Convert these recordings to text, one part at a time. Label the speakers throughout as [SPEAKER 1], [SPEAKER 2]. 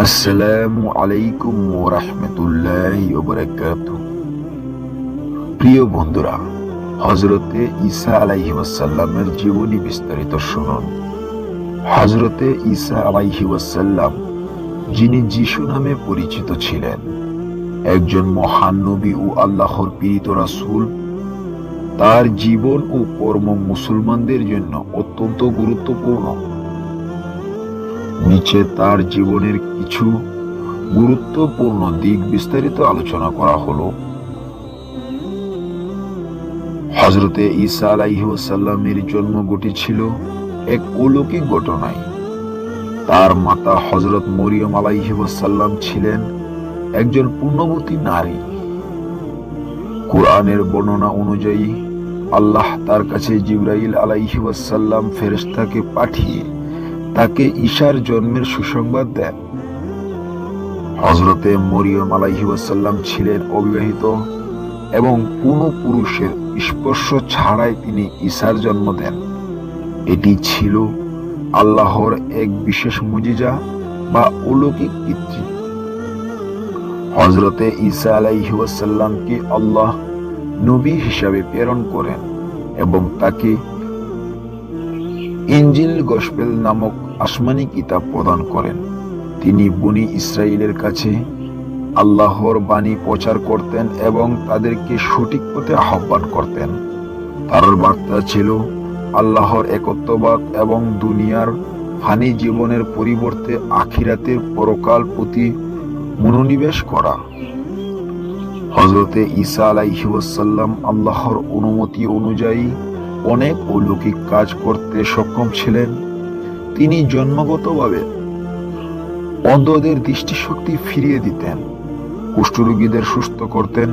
[SPEAKER 1] আসসালামু আলাইকুম ওয়া রাহমাতুল্লাহি ওয়া বারাকাতুহু। প্রিয় বন্ধুরা, হযরতে ঈসা আলাইহিস সালামের জীবনী বিস্তারিত শুনুন। হযরতে ঈসা আলাইহিস সালাম, যিনি যিশু নামে পরিচিত ছিলেন, একজন মহান নবী ও আল্লাহর প্রেরিত রাসূল। তার জীবন ও কর্ম মুসলমানদের জন্য অত্যন্ত গুরুত্বপূর্ণ। নিচে তার জীবনের কিছু গুরুত্বপূর্ণ দিক বিস্তারিত আলোচনা করা হলো। হযরতে ঈসা আলাইহিস সালামের জন্ম ঘটেছিল এক অলৌকিক ঘটনায়। তার মাতা হযরত মরিয়ম আলাইহিস সালাম ছিলেন একজন পূর্ণবতী নারী। কুরআনের বর্ণনা অনুযায়ী আল্লাহ তার কাছে জিবরাইল আলাইহিস সালাম ফেরেশতাকে পাঠিয়ে তাকে ঈসার জন্মের সুসংবাদ দেন। হযরতে মরিয়ম আলাইহিস সালাম ছিলেন অবিবাহিত এবং কোনো পুরুষের স্পর্শ ছাড়াই তিনি ঈসার জন্ম দেন। এটি ছিল আল্লাহর এক বিশেষ মুজিজা বা অলৌকিক কীর্তি। হযরতে ঈসা আলাইহিস সালামকে আল্লাহ নবী হিসাবে প্রেরণ করেন এবং তাকে ইনজিল গসপেল নামক আসমানি কিতাব প্রদান করেন। তিনি বনী ইসরাইলের কাছে আল্লাহর বাণী প্রচার করতেন এবং তাদেরকে সঠিক পথে আহ্বান করতেন। তার বার্তা ছিল আল্লাহর একত্ববাদ এবং দুনিয়ার ফানি জীবনের পরিবর্তে আখিরাতের পরকাল প্রতি মনোনিবেশ করা। হযরতে ঈসা আলাইহিস সালাম আল্লাহর অনুমতি অনুযায়ী অনেক অলৌকিক কাজ করতে সক্ষম ছিলেন। তিনি জন্মগতভাবে অন্ধদের দৃষ্টিশক্তি ফিরিয়ে দিতেন, কুষ্ঠরোগীদের সুস্থ করতেন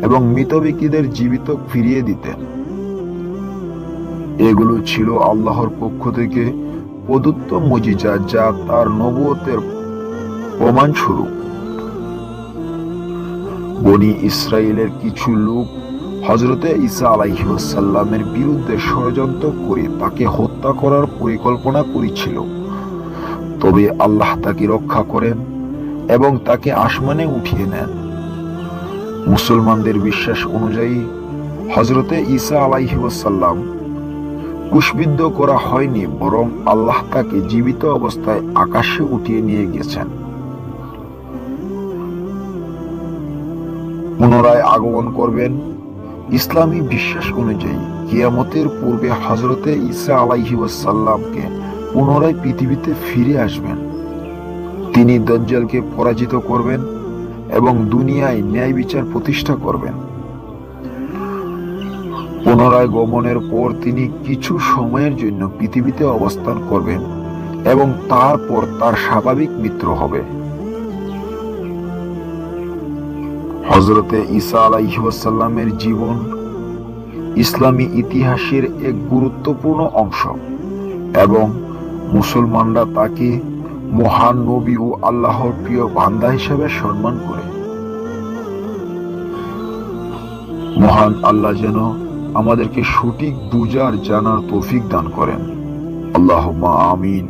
[SPEAKER 1] এবং মৃত ব্যক্তিদের জীবিত ফিরিয়ে দিতেন। এগুলো ছিল আল্লাহর পক্ষ থেকে প্রদত্ত মুজিজা, যা তার নবুয়তের প্রমাণস্বরূপ। বনী ইসরাইলের কিছু লোক হযরতে ঈসা আলাইহিস সালামের বিরুদ্ধে ষড়যন্ত্র করে তাকে হত্যা করার পরিকল্পনা করেছিল, তবে আল্লাহ তাকে রক্ষা করেন এবং তাকে আসমানে উঠিয়ে নেন। মুসলমানদের বিশ্বাস অনুযায়ী হযরতে ঈসা আলাইহিস সালাম ক্রুশবিদ্ধ করা হয়নি, বরং আল্লাহ তাকে জীবিত অবস্থায় আকাশে উঠিয়ে নিয়ে গেছেন। পুনরায় আগমন করবেন। ইসলামী বিশ্বাস অনুযায়ী কিয়ামতের পূর্বে হযরতে ঈসা আলাইহিস সালামকে পুনরায় পৃথিবীতে ফিরে আসবেন। তিনি দাজ্জালকে পরাজিত করবেন এবং দুনিয়ায় ন্যায় বিচার প্রতিষ্ঠা করবেন। পুনরায় গমনের পর তিনি কিছু সময়ের জন্য পৃথিবীতে অবস্থান করবেন এবং তারপর তার স্বাভাবিক মৃত্যু হবে। হযরতে ঈসা আলাইহিস সালামের জীবন ইসলামী ইতিহাসের এক গুরুত্বপূর্ণ অংশ এবং মুসলমানরা তাকে মহান নবী ও আল্লাহর প্রিয় বান্দা হিসেবে সম্মান করে। মহান আল্লাহ যেন আমাদেরকে সঠিক বুঝার জানার তৌফিক দান করেন। আল্লাহুম্মা আমিন।